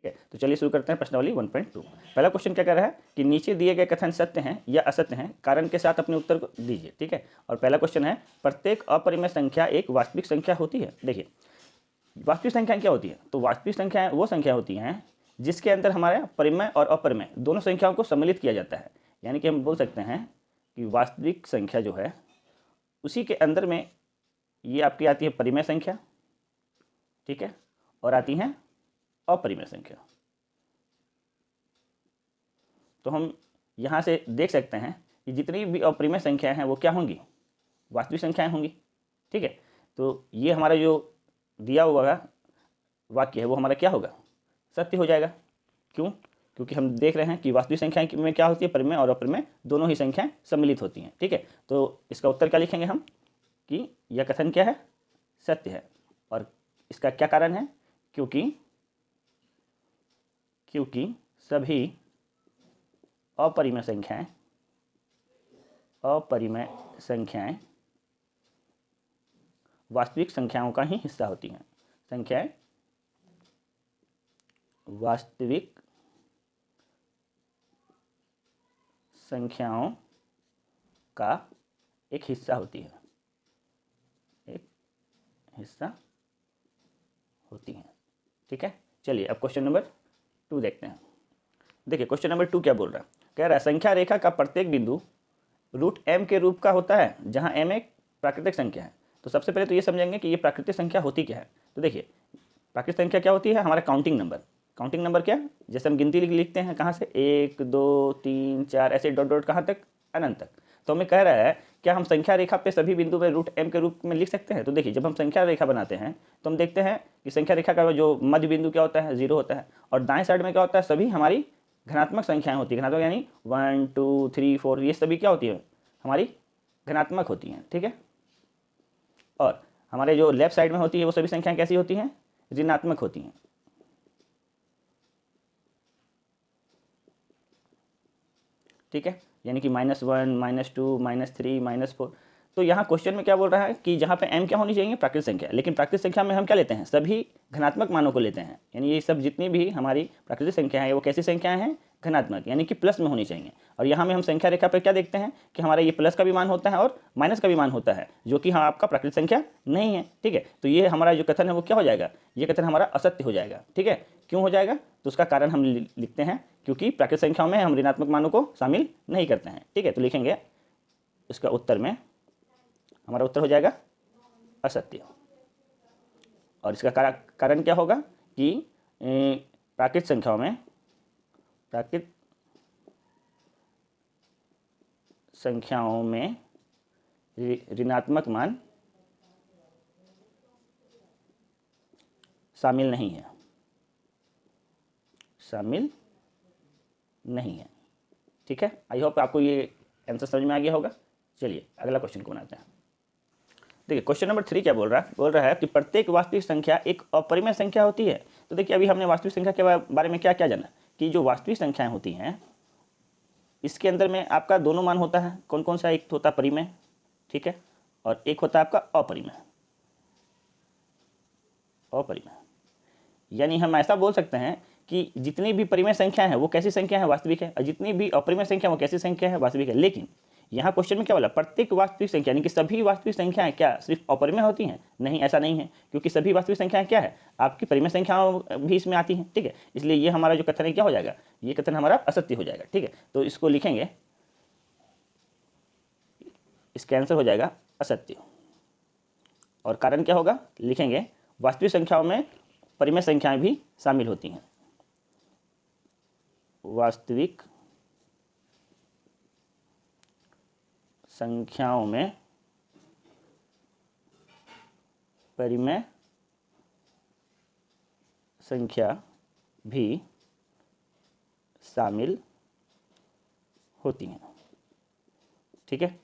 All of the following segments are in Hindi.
ठीक है, तो चलिए शुरू करते हैं प्रश्नावली 1.2। पहला क्वेश्चन क्या कह रहा है कि नीचे दिए गए कथन सत्य हैं या असत्य हैं, कारण के साथ अपने उत्तर को दीजिए। ठीक है, और पहला क्वेश्चन है प्रत्येक अपरिमेय संख्या एक वास्तविक संख्या होती है। देखिए वास्तविक संख्या क्या होती है, तो वास्तविक संख्याएं वो संख्या होती हैं जिसके अंदर हमारे परिमेय और अपरिमेय दोनों संख्याओं को सम्मिलित किया जाता है। यानी कि हम बोल सकते हैं कि वास्तविक संख्या जो है उसी के अंदर में ये आपकी आती है परिमेय संख्या, ठीक है, और आती हैं अपरिमेय संख्या। तो हम यहाँ से देख सकते हैं कि जितनी भी अपरिमेय संख्याएं हैं वो क्या होंगी, वास्तविक संख्याएं होंगी। ठीक है, तो ये हमारा जो दिया हुआ वाक्य है वो हमारा क्या होगा, सत्य हो जाएगा। क्यों? क्योंकि हम देख रहे हैं कि वास्तविक संख्या में क्या होती है, परिमेय और अपरिमेय दोनों ही संख्याएं सम्मिलित होती हैं। ठीक है, तो इसका उत्तर क्या लिखेंगे हम कि यह कथन क्या है, सत्य है। और इसका क्या कारण है, क्योंकि सभी अपरिमेय संख्याएं वास्तविक संख्याओं का ही हिस्सा होती हैं। संख्याएं वास्तविक संख्याओं का एक हिस्सा होती है, ठीक है। चलिए अब क्वेश्चन नंबर 2 देखते हैं। देखिए क्वेश्चन नंबर 2 क्या बोल रहा है, कह रहा है संख्या रेखा का प्रत्येक बिंदु √m के रूप का होता है जहां m एक प्राकृतिक संख्या है। तो सबसे पहले तो ये समझेंगे कि ये प्राकृतिक संख्या होती क्या है। तो देखिए प्राकृतिक संख्या क्या होती है, हमारा काउंटिंग नंबर क्या, जैसे हम गिनती लिखते हैं कहाँ से, 1 2 3 4 ऐसे डॉट डॉट कहाँ तक, अनंत तक। तो हमें कह रहा है क्या हम संख्या रेखा पे सभी बिंदु में √m के रूप में लिख सकते हैं। तो देखिए जब हम संख्या रेखा बनाते हैं तो हम देखते हैं कि संख्या रेखा का जो मध्य बिंदु क्या होता है, 0 होता है, और दाएं साइड में क्या होता है, सभी हमारी धनात्मक संख्याएं होती है। धनात्मक यानी 1 2 3 4 ये सभी क्या होती है, हमारी धनात्मक होती हैं। ठीक है, और हमारे जो लेफ्ट साइड में होती है वो सभी संख्याएं कैसी होती हैं, ऋणात्मक होती हैं। ठीक है, यानी कि -1 -2 -3 -4। तो यहाँ क्वेश्चन में क्या बोल रहा है कि जहाँ पे m क्या होनी चाहिए, प्राकृतिक संख्या, लेकिन प्राकृतिक संख्या में हम क्या लेते हैं, सभी धनात्मक मानों को लेते हैं। यानी ये सब जितनी भी हमारी प्राकृतिक संख्या है वो कैसी संख्याएं हैं, धनात्मक, यानी कि प्लस में होनी चाहिए। और यहाँ में हम संख्या रेखा पर क्या देखते हैं कि हमारा ये प्लस का भी मान होता है और माइनस का भी मान होता है, जो कि हाँ आपका प्राकृतिक संख्या नहीं है। ठीक है, तो ये हमारा जो कथन है वो क्या हो जाएगा, ये कथन हमारा असत्य हो जाएगा। ठीक है, क्यों हो जाएगा, तो उसका कारण हम लिखते हैं क्योंकि प्राकृतिक संख्याओं में हम ऋणात्मक मानों को शामिल नहीं करते हैं। ठीक है, तो लिखेंगे इसका उत्तर में हमारा उत्तर हो जाएगा असत्य। और इसका कारण क्या होगा कि प्राकृतिक संख्याओं में ऋणात्मक मान शामिल नहीं है। ठीक है, आई होप आपको ये आंसर समझ में आ गया होगा। चलिए अगला क्वेश्चन को बनाते हैं। देखिए क्वेश्चन नंबर 3 क्या बोल रहा है कि प्रत्येक वास्तविक संख्या एक अपरिमेय संख्या होती है। तो देखिए अभी हमने वास्तविक संख्या के बारे में क्या क्या जाना कि जो वास्तविक संख्याएं होती हैं इसके अंदर में आपका दोनों मान होता है। कौन कौन सा, एक होता है परिमेय, ठीक है, और एक होता है आपका अपरिमेय। यानी हम ऐसा बोल सकते हैं कि जितनी भी परिमेय संख्या है वो कैसी संख्या है, वास्तविक है, और जितनी भी अपरिमेय संख्या वो कैसी संख्या है, वास्तविक है। लेकिन यहाँ क्वेश्चन में क्या बोला, प्रत्येक वास्तविक संख्या, यानी कि सभी वास्तविक संख्याएं क्या सिर्फ अपरिमेय होती हैं, नहीं, ऐसा नहीं है, क्योंकि सभी वास्तविक संख्याएं क्या है, आपकी परिमेय संख्याओं भी इसमें आती हैं। ठीक है, इसलिए ये हमारा जो कथन है क्या हो जाएगा, ये कथन हमारा असत्य हो जाएगा। ठीक है, तो इसको लिखेंगे, इसका आंसर हो जाएगा असत्य। और कारण क्या होगा, लिखेंगे वास्तविक संख्याओं में परिमेय संख्याएं भी शामिल होती हैं। वास्तविक संख्याओं में परिमेय संख्या भी शामिल होती हैं। ठीक है,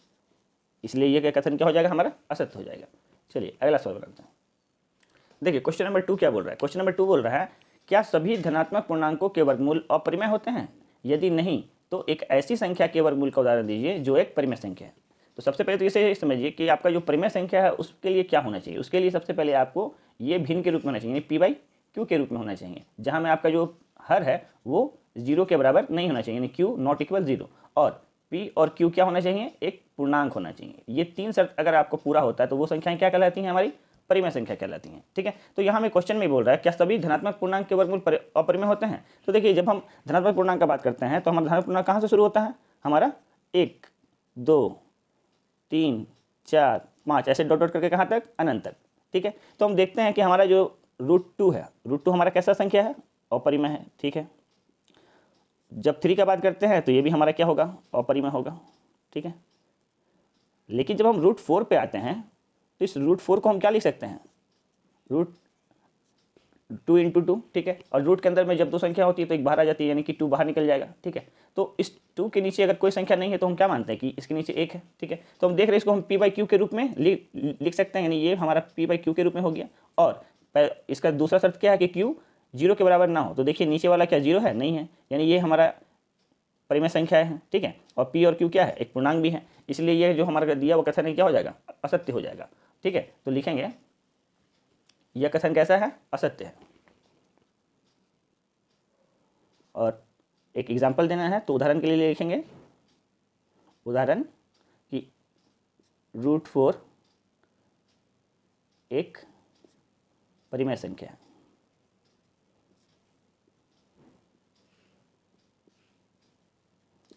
इसलिए ये कथन क्या हो जाएगा, हमारा असत्य हो जाएगा। चलिए अगला सवाल बनाते हैं। देखिए क्वेश्चन नंबर 2 क्या बोल रहा है, क्वेश्चन नंबर 2 बोल रहा है क्या सभी धनात्मक पूर्णांकों के वर्गमूल अपरिमेय होते हैं, यदि नहीं तो एक ऐसी संख्या के वर्गमूल का उदाहरण दीजिए जो एक परिमेय संख्या है। तो सबसे पहले तो इसे समझिए कि आपका जो परिमेय संख्या है उसके लिए क्या होना चाहिए। उसके लिए सबसे पहले आपको ये भिन्न के रूप में होना चाहिए, यानी p/q के रूप में होना चाहिए, जहाँ में आपका जो हर है वो 0 के बराबर नहीं होना चाहिए, यानी q नॉट इक्वल 0, और p और q क्या होना चाहिए, एक पूर्णांक होना चाहिए। ये 3 शर्त अगर आपको पूरा होता है तो वो संख्याएं क्या कहलाती हैं, हमारी परिमेय संख्या कहलाती हैं। ठीक है, तो यहाँ हमें क्वेश्चन में बोल रहा है क्या सभी धनात्मक पूर्णांक के वर्गमूल अपरिमेय होते हैं। तो देखिए जब हम धनात्मक पूर्णांक का बात करते हैं तो हमारा धनात्मक पूर्णांक कहाँ से शुरू होता है, हमारा 1 2 3 4 5 ऐसे डॉट डॉट करके कहाँ तक, अनंत तक। ठीक है, तो हम देखते हैं कि हमारा जो √2 है, √2 हमारा कैसा संख्या है, अपरिमेय है। ठीक है, जब 3 का बात करते हैं तो ये भी हमारा क्या होगा, अपरिमेय होगा। ठीक है, लेकिन जब हम √4 पे आते हैं तो इस √4 को हम क्या लिख सकते हैं, √2 × 2। ठीक है, और रूट के अंदर में जब दो संख्या होती है तो एक बाहर आ जाती है, यानी कि 2 बाहर निकल जाएगा। ठीक है, तो इस 2 के नीचे अगर कोई संख्या नहीं है तो हम क्या मानते हैं कि इसके नीचे 1 है। ठीक है, तो हम देख रहे हैं इसको हम p/q के रूप में लिख सकते हैं, यानी ये हमारा p/q के रूप में हो गया। और इसका दूसरा शर्त क्या है कि q 0 के बराबर ना हो। तो देखिए नीचे वाला क्या 0 है, नहीं है, यानी ये हमारा परिमेय संख्या है। ठीक है, और p और q क्या है, एक पूर्णांक भी है, इसलिए ये जो हमारा दिया वो कथन क्या हो जाएगा, असत्य हो जाएगा। ठीक है, तो लिखेंगे यह कथन कैसा है, असत्य है। और एक एग्जाम्पल देना है तो उदाहरण के लिए लिखेंगे, उदाहरण कि √4 एक परिमेय संख्या है।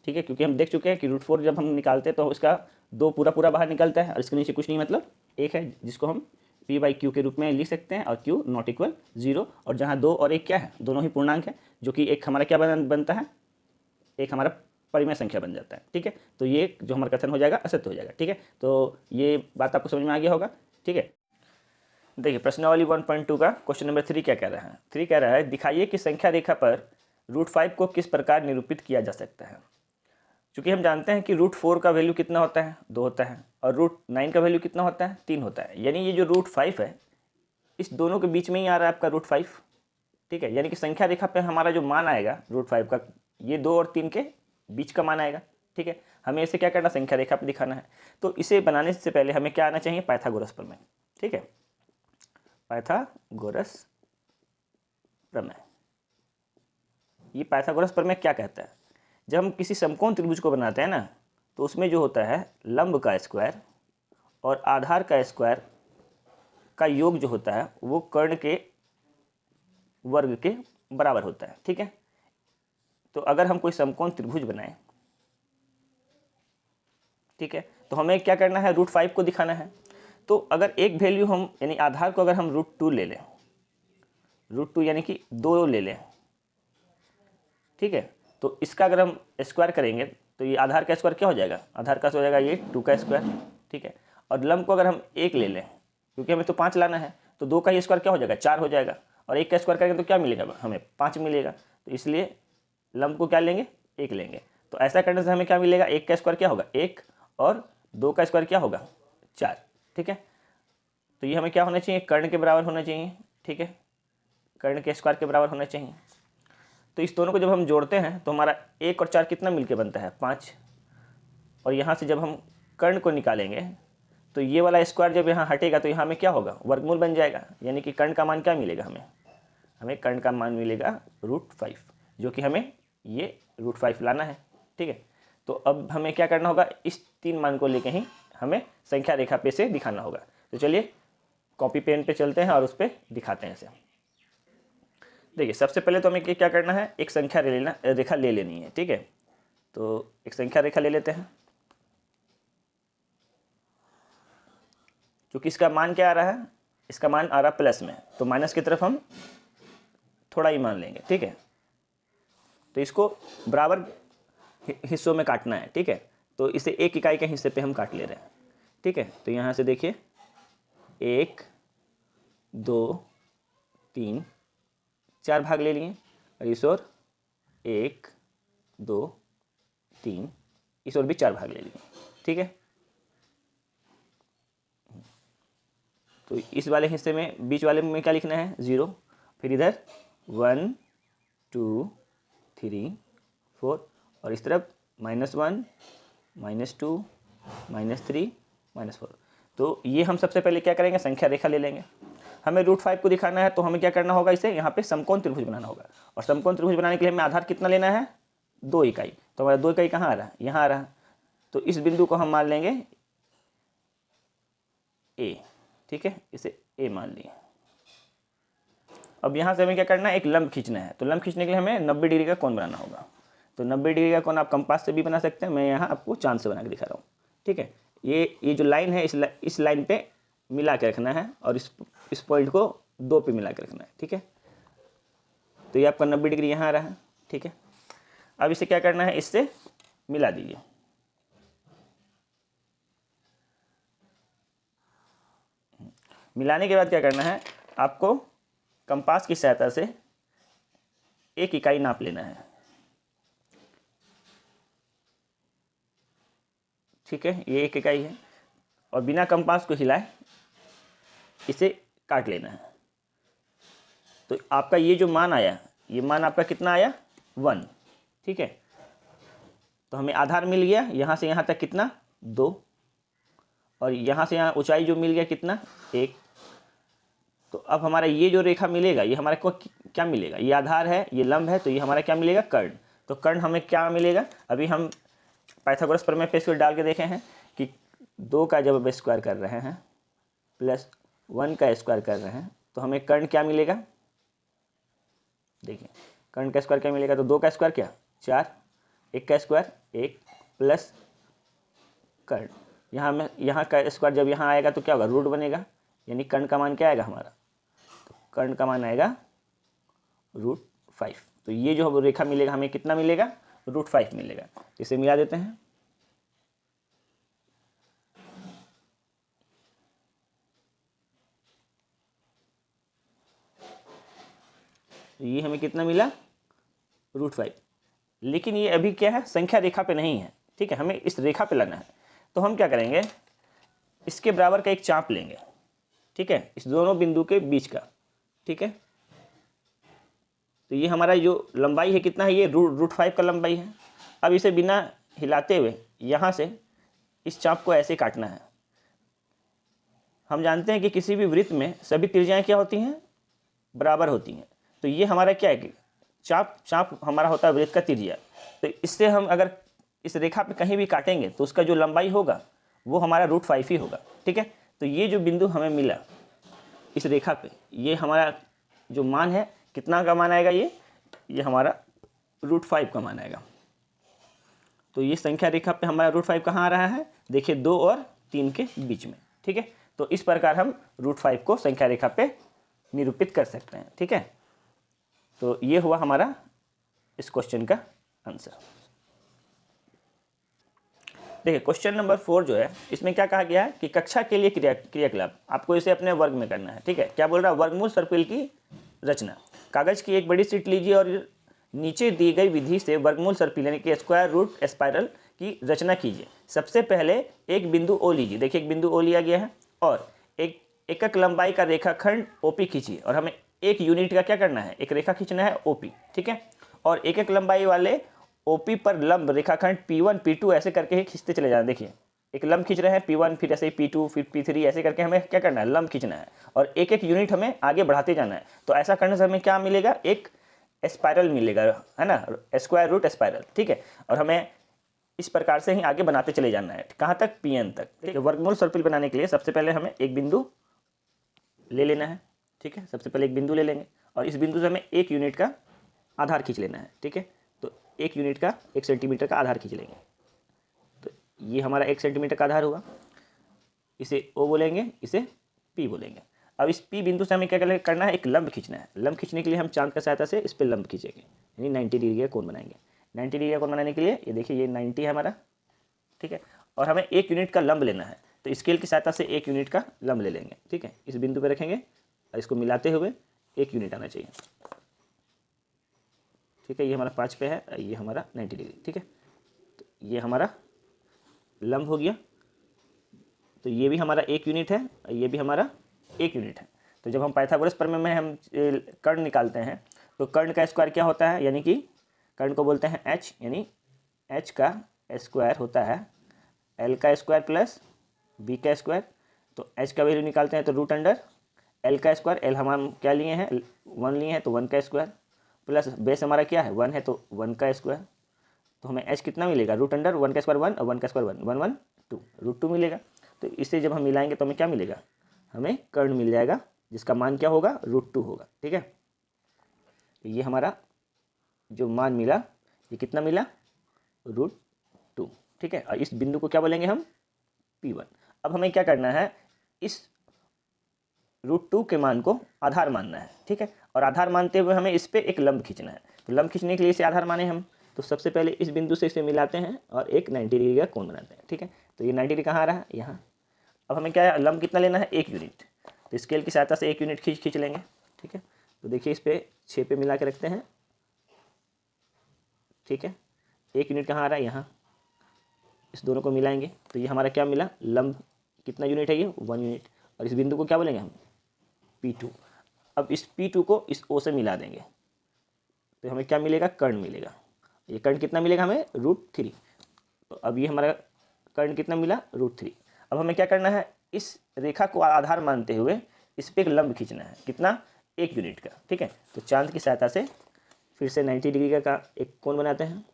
ठीक है, क्योंकि हम देख चुके हैं कि √4 जब हम निकालते हैं तो इसका 2 पूरा पूरा बाहर निकलता है और इसके नीचे कुछ नहीं, मतलब 1 है, जिसको हम p/q के रूप में लिख सकते हैं, और q नॉट इक्वल 0, और जहाँ 2 और 1 क्या है, दोनों ही पूर्णांक है, जो कि एक हमारा क्या बनता है, एक हमारा परिमेय संख्या बन जाता है। ठीक है, तो ये जो हमारा कथन हो जाएगा असत्य हो जाएगा। ठीक है, तो ये बात आपको समझ में आ गया होगा। ठीक है, देखिए प्रश्नावली 1.2 का क्वेश्चन नंबर 3 क्या कह रहा है, 3 कह रहा है दिखाइए कि संख्या रेखा पर √5 को किस प्रकार निरूपित किया जा सकता है। क्योंकि हम जानते हैं कि √4 का वैल्यू कितना होता है, 2 होता है, और √9 का वैल्यू कितना होता है, 3 होता है, यानी ये जो √5 है इस दोनों के बीच में ही आ रहा है आपका √5। ठीक है, यानी कि संख्या रेखा पे हमारा जो मान आएगा √5 का, ये 2 और 3 के बीच का मान आएगा। ठीक है, हमें इसे क्या करना, संख्या रेखा पे दिखाना है। तो इसे बनाने से पहले हमें क्या आना चाहिए, पाइथागोरस प्रमेय। ठीक है, पाइथागोरस प्रमेय, ये पाइथागोरस प्रमेय क्या कहता है, जब हम किसी समकोण त्रिभुज को बनाते हैं ना तो उसमें जो होता है लंब का स्क्वायर और आधार का स्क्वायर का योग जो होता है वो कर्ण के वर्ग के बराबर होता है। ठीक है, तो अगर हम कोई समकोण त्रिभुज बनाएं, ठीक है, तो हमें क्या करना है, √5 को दिखाना है। तो अगर एक वैल्यू हम, यानी आधार को अगर हम √2 ले लें, √2 यानी कि 2 ले लें, ठीक है, तो इसका अगर हम स्क्वायर करेंगे तो ये आधार का स्क्वायर क्या हो जाएगा, आधार का हो जाएगा ये 2 का स्क्वायर। ठीक है, और लंब को अगर हम 1 ले लें, क्योंकि हमें तो 5 लाना है, तो 2 का ही स्क्वायर क्या हो जाएगा, 4 हो जाएगा, और 1 का स्क्वायर करेंगे तो क्या मिलेगा, हमें 5 मिलेगा। तो इसलिए लंब को क्या लेंगे, 1 लेंगे। तो ऐसा करने से हमें क्या मिलेगा, 1 का स्क्वायर क्या होगा 1, और 2 का स्क्वायर क्या होगा 4। ठीक है, तो ये हमें क्या होना चाहिए, कर्ण के बराबर होना चाहिए। ठीक है, कर्ण के स्क्वायर के बराबर होना चाहिए। तो इस दोनों को जब हम जोड़ते हैं तो हमारा 1 और 4 कितना मिलके बनता है, 5। और यहाँ से जब हम कर्ण को निकालेंगे तो ये वाला स्क्वायर जब यहाँ हटेगा तो यहाँ में क्या होगा, वर्गमूल बन जाएगा, यानी कि कर्ण का मान क्या मिलेगा, हमें कर्ण का मान मिलेगा √5, जो कि हमें ये √5 लाना है। ठीक है, तो अब हमें क्या करना होगा, इस 3 मान को लेके ही हमें संख्या रेखा पे से दिखाना होगा। तो चलिए कॉपी पेन पे चलते हैं और उस पर दिखाते हैं इसे। देखिए सबसे पहले तो हमें क्या करना है, एक संख्या रेखा ले लेनी है। ठीक है, तो एक संख्या रेखा ले लेते हैं, क्योंकि इसका मान क्या आ रहा है, इसका मान आ रहा प्लस में, तो माइनस की तरफ हम थोड़ा ही मान लेंगे। ठीक है, तो इसको बराबर हिस्सों में काटना है। ठीक है, तो इसे 1 इकाई के हिस्से पे हम काट ले रहे हैं। ठीक है, तो यहाँ से देखिए 1 2 3 4 भाग ले लिए, और इस ओर 1 2 3, इस ओर भी 4 भाग ले लिए। ठीक है, तो इस वाले हिस्से में, बीच वाले में क्या लिखना है, 0, फिर इधर 1 2 3 4, और इस तरफ -1 -2 -3 -4। तो ये हम सबसे पहले क्या करेंगे, संख्या रेखा ले लेंगे। हमें √5 को दिखाना है तो हमें क्या करना होगा, इसे यहाँ पे समकोण त्रिभुज बनाना होगा। और समकोण त्रिभुज बनाने के लिए हमें आधार कितना लेना है, 2 इकाई। तो हमारा 2 इकाई कहाँ आ रहा है, यहाँ आ रहा है। तो इस बिंदु को हम मान लेंगे ए, ठीक है, इसे ए मान लिया। अब यहाँ से हमें क्या करना है, एक लंब खींचना है। तो लंब खींचने के लिए हमें 90 डिग्री का कोण बनाना होगा। तो 90 डिग्री का कोण आप कंपास से भी बना सकते हैं, मैं यहाँ आपको चांद से बना के दिखा रहा हूँ, ठीक है। ये जो लाइन है, इस लाइन पे मिला के रखना है और इस पॉइंट को 2 पे मिला के रखना है, ठीक है। तो ये आपका 90 डिग्री यहाँ आ रहा है, ठीक है। अब इसे क्या करना है, इससे मिला दीजिए। मिलाने के बाद क्या करना है, आपको कंपास की सहायता से 1 इकाई नाप लेना है, ठीक है। ये 1 इकाई है और बिना कंपास को हिलाए इसे काट लेना है। तो आपका ये जो मान आया, ये मान आपका कितना आया, 1, ठीक है। तो हमें आधार मिल गया यहाँ से यहाँ तक कितना, 2, और यहाँ से यहाँ ऊंचाई जो मिल गया कितना, 1। तो अब हमारा ये जो रेखा मिलेगा, ये हमारे को क्या मिलेगा, ये आधार है, ये लंब है, तो ये हमारा क्या मिलेगा, कर्ण। तो कर्ण हमें क्या मिलेगा, अभी हम पाइथागोरस प्रमेय पे इसको डाल के देखे हैं कि 2 का जब अब स्क्वायर कर रहे हैं प्लस 1 का स्क्वायर कर रहे हैं तो हमें कर्ण क्या मिलेगा, देखिए कर्ण का स्क्वायर क्या मिलेगा। तो 2 का स्क्वायर क्या, 4, 1 का स्क्वायर 1 प्लस कर्ण, यहाँ का स्क्वायर जब यहाँ आएगा तो क्या होगा, रूट बनेगा, यानी कर्ण का मान क्या आएगा हमारा, तो कर्ण का मान आएगा √5। तो ये जो रेखा मिलेगा हमें कितना मिलेगा, √5 मिलेगा। इसे मिला देते हैं। तो ये हमें कितना मिला, √5। लेकिन ये अभी क्या है, संख्या रेखा पे नहीं है, ठीक है, हमें इस रेखा पे लाना है। तो हम क्या करेंगे, इसके बराबर का एक चाप लेंगे, ठीक है, इस दोनों बिंदु के बीच का, ठीक है। तो ये हमारा जो लंबाई है कितना है, ये √5 का लंबाई है। अब इसे बिना हिलाते हुए यहाँ से इस चाप को ऐसे काटना है। हम जानते हैं कि किसी भी वृत्त में सभी त्रिज्याएं क्या होती हैं, बराबर होती हैं। तो ये हमारा क्या है कि चाप हमारा होता है वृत्त का त्रिज्या। तो इससे हम अगर इस रेखा पे कहीं भी काटेंगे तो उसका जो लंबाई होगा वो हमारा √5 ही होगा, ठीक है। तो ये जो बिंदु हमें मिला इस रेखा पे, ये हमारा जो मान है कितना का मान आएगा, ये हमारा √5 का मान आएगा। तो ये संख्या रेखा पे हमारा √5 कहाँ आ रहा है, देखिए 2 और 3 के बीच में, ठीक है। तो इस प्रकार हम √5 को संख्या रेखा पे निरूपित कर सकते हैं, ठीक है। तो ये हुआ हमारा इस क्वेश्चन का आंसर। देखिए क्वेश्चन नंबर 4 जो है, इसमें क्या कहा गया है कि कक्षा के लिए क्रियाकलाप आपको इसे अपने वर्ग में करना है, ठीक है। क्या बोल रहा है, वर्गमूल सर्पिल की रचना। कागज की एक बड़ी शीट लीजिए और नीचे दी गई विधि से वर्गमूल सर्पिल यानी कि स्क्वायर रूट स्पाइरल की रचना कीजिए। सबसे पहले एक बिंदु ओ लीजिए, देखिए एक बिंदु ओ लिया गया है और एक एकक लंबाई का रेखाखंड ओपी खींचिए। और हमें 1 यूनिट का क्या करना है, एक रेखा खींचना है ओपी, ठीक है। और एक एक लंबाई वाले ओपी पर लंब रेखाखंड P1 P2 ऐसे करके ही खींचते चले जाना। देखिए एक लंब खींच रहे हैं P1, फिर ऐसे ही P2, फिर P3 ऐसे करके हमें क्या करना है, लंब खींचना है और एक एक यूनिट हमें आगे बढ़ाते जाना है। तो ऐसा करने से हमें क्या मिलेगा, एक स्पाइरल मिलेगा, है ना, स्क्वायर रूट स्पाइरल, ठीक है। और हमें इस प्रकार से ही आगे बनाते चले जाना है, कहाँ तक, Pn तक, ठीक है। वर्गमूल सर्पिल बनाने के लिए सबसे पहले हमें एक बिंदु ले लेना है, ठीक है। सबसे पहले एक बिंदु ले लेंगे और इस बिंदु से हमें 1 यूनिट का आधार खींच लेना है, ठीक है। तो 1 यूनिट का 1 सेंटीमीटर का आधार खींच लेंगे। तो ये हमारा 1 सेंटीमीटर का आधार हुआ, इसे O बोलेंगे, इसे P बोलेंगे। अब इस P बिंदु से हमें क्या करना है, एक लंब खींचना है। लंब खींचने के लिए हम चांद की सहायता से इस पर लंब खींचेंगे, यानी 90 डिग्री का कोण बनाएंगे। 90 डिग्री का कोण बनाने के लिए ये देखिए ये 90 है हमारा, ठीक है। और हमें 1 यूनिट का लंब लेना है, तो स्केल की सहायता से 1 यूनिट का लंब ले लेंगे, ठीक है। इस बिंदु पर रखेंगे और इसको मिलाते हुए 1 यूनिट आना चाहिए, ठीक है। ये हमारा 5 पे है, ये हमारा 90 डिग्री, ठीक है। तो ये हमारा लंब हो गया। तो ये भी हमारा 1 यूनिट है, ये भी हमारा 1 यूनिट है। तो जब हम पाइथागोरस प्रमेय में हम कर्ण निकालते हैं तो कर्ण का स्क्वायर क्या होता है, यानी कि कर्ण को बोलते हैं h, यानी h का स्क्वायर होता है l का स्क्वायर प्लस b का स्क्वायर। तो h का वैल्यू निकालते हैं तो √√m एल का स्क्वायर, एल हम क्या लिए हैं 1 लिए हैं तो 1 का स्क्वायर, प्लस बेस हमारा क्या है 1 है तो 1 का स्क्वायर, तो हमें एच कितना मिलेगा रूट अंडर 1 का स्क्वायर 1 और 1 का स्क्वायर 1 1 1 2 √2 मिलेगा। तो इसे जब हम मिलाएंगे तो हमें क्या मिलेगा, हमें कर्ण मिल जाएगा जिसका मान क्या होगा √2 होगा। ठीक है, तो ये हमारा जो मान मिला ये कितना मिला √2। ठीक है, और इस बिंदु को क्या बोलेंगे हम P1। अब हमें क्या करना है, इस √2 के मान को आधार मानना है। ठीक है, और आधार मानते हुए हमें इस पर एक लंब खींचना है। तो लंब खींचने के लिए इसे आधार माने हम, तो सबसे पहले इस बिंदु से इसे मिलाते हैं और एक 90 डिग्री का कोण बनाते हैं। ठीक है, तो ये 90 डिग्री कहाँ आ रहा है यहाँ। अब हमें क्या है लंब कितना लेना है 1 यूनिट, तो स्केल की सहायता से 1 यूनिट खींच लेंगे। ठीक है, तो देखिए इस पर 6 पे मिला के रखते हैं। ठीक है, 1 यूनिट कहाँ आ रहा है यहाँ, इस दोनों को मिलाएंगे तो ये हमारा क्या मिला लंब कितना यूनिट है ये 1 यूनिट, और इस बिंदु को क्या बोलेंगे हम P2। अब इस P2 को इस O से मिला देंगे तो हमें क्या मिलेगा कर्ण मिलेगा। ये कर्ण कितना मिलेगा हमें √3। तो अब ये हमारा कर्ण कितना मिला √3। अब हमें क्या करना है, इस रेखा को आधार मानते हुए इस पर एक लंब खींचना है, कितना 1 यूनिट का। ठीक है, तो चांद की सहायता से फिर से 90 डिग्री का एक कोण बनाते हैं।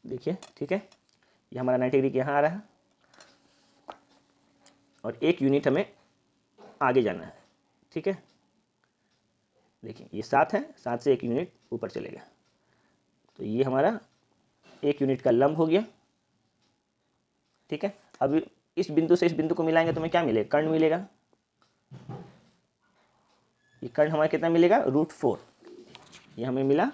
देखिए ठीक है, ये हमारा 90 डिग्री यहाँ आ रहा है और 1 यूनिट हमें आगे जाना है। ठीक है, देखिए ये 7 है, 7 से 1 यूनिट ऊपर चलेगा, तो ये हमारा 1 यूनिट का लंब हो गया। ठीक है, अब इस बिंदु से इस बिंदु को मिलाएंगे तो हमें क्या मिलेगा कर्ण मिलेगा। ये कर्ण हमारा कितना मिलेगा √4, ये हमें मिला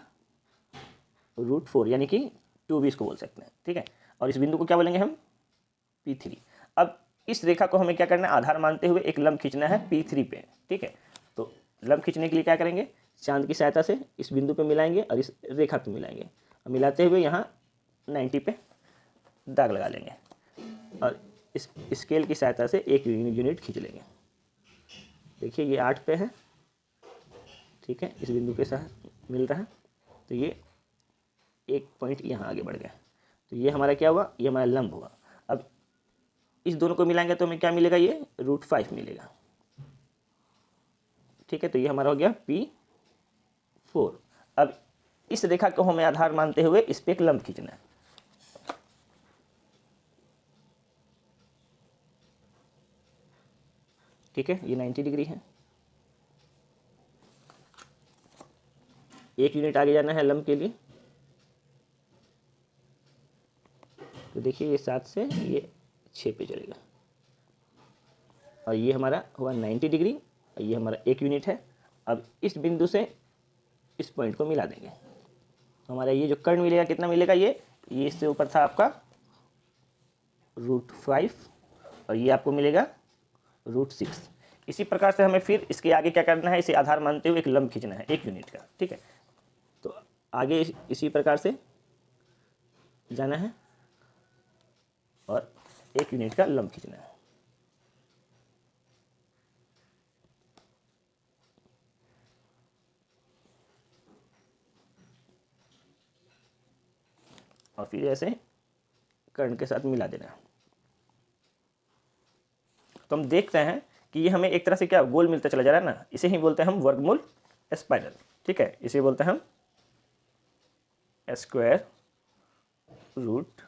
√4 यानी कि 2 भी इसको बोल सकते हैं। ठीक है, और इस बिंदु को क्या बोलेंगे हम P3। अब इस रेखा को हमें क्या करना है आधार मानते हुए एक लंब खींचना है P3 पे। ठीक है, तो लंब खींचने के लिए क्या करेंगे, चांद की सहायता से इस बिंदु पे मिलाएंगे और इस रेखा पे मिलाएंगे, और मिलाते हुए यहाँ 90 पे दाग लगा लेंगे और इस स्केल की सहायता से 1 यूनिट खींच लेंगे। देखिए ये 8 पे है। ठीक है, इस बिंदु के साथ मिल रहा है, तो ये 1 पॉइंट यहाँ आगे बढ़ गया, तो ये हमारा क्या हुआ, ये हमारा लंब हुआ। अब इस दोनों को मिलाएंगे तो हमें क्या मिलेगा, ये √5 मिलेगा। ठीक है, तो ये हमारा हो गया P4। अब इस रेखा को हमें आधार मानते हुए इस पे एक लंब खींचना है। ठीक है, ये 90 डिग्री है, 1 यूनिट आगे जाना है लंब के लिए। तो देखिए ये 7 से ये 6 पे चलेगा, और ये हमारा हुआ 90 डिग्री, और ये हमारा 1 यूनिट है। अब इस बिंदु से इस पॉइंट को मिला देंगे तो हमारा ये जो कर्ण मिलेगा कितना मिलेगा, ये इससे ऊपर था आपका √5 और ये आपको मिलेगा √6। इसी प्रकार से हमें फिर इसके आगे क्या करना है, इसे आधार मानते हुए एक लंब खींचना है 1 यूनिट का। ठीक है, तो आगे इसी प्रकार से जाना है और 1 यूनिट का लंब खींचना है। और फिर ऐसे कर्ण के साथ मिला देना है। तो हम देखते हैं कि ये हमें एक तरह से क्या गोल मिलता चला जा रहा है ना, इसे ही बोलते हैं हम वर्गमूल स्पाइरल। ठीक है, इसे बोलते हैं हम स्क्वायर रूट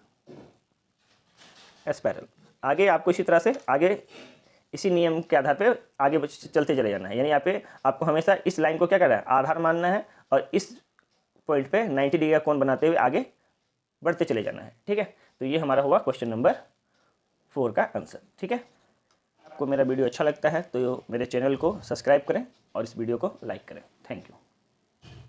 स्पाइरल। आगे आपको इसी तरह से आगे इसी नियम के आधार पे आगे चलते चले जाना है, यानी यहाँ पे आपको हमेशा इस लाइन को क्या करना है आधार मानना है और इस पॉइंट पे 90 डिग्री का कोण बनाते हुए आगे बढ़ते चले जाना है। ठीक है, तो ये हमारा हुआ क्वेश्चन नंबर 4 का आंसर। ठीक है, आपको मेरा वीडियो अच्छा लगता है तो मेरे चैनल को सब्सक्राइब करें और इस वीडियो को लाइक करें। Thank you.